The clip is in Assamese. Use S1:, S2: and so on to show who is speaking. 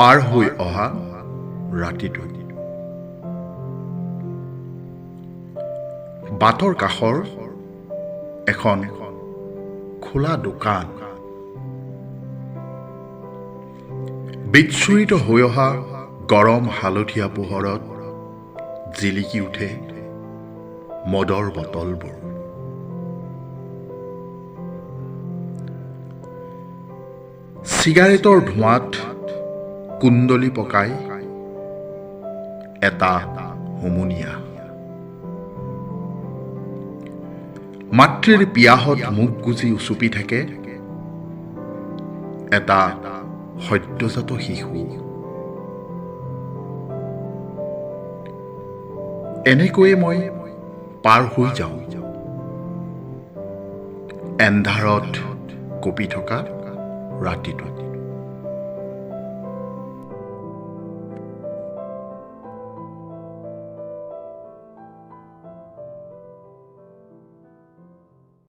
S1: পাৰ হৈ অহা ৰাতিটো। বাটৰ কাষৰ এখন খোলা দোকান, বিচ্ছুৰিত হৈ অহা গৰম হালধীয়া পোহৰত জিলিকি উঠে মদৰ বটলবোৰ। চিগাৰেটৰ ধোঁৱাত কুণ্ডলি পকাই এটা হুমুনিয়া। মাতৃৰ পিয়াহত মুখ গুজি উচুপি থাকে এটা সদ্যজাত শিশু। এনেকৈয়ে মই পাৰ হৈ যাওঁ এন্ধাৰত কঁপি থকা ৰাতিটো।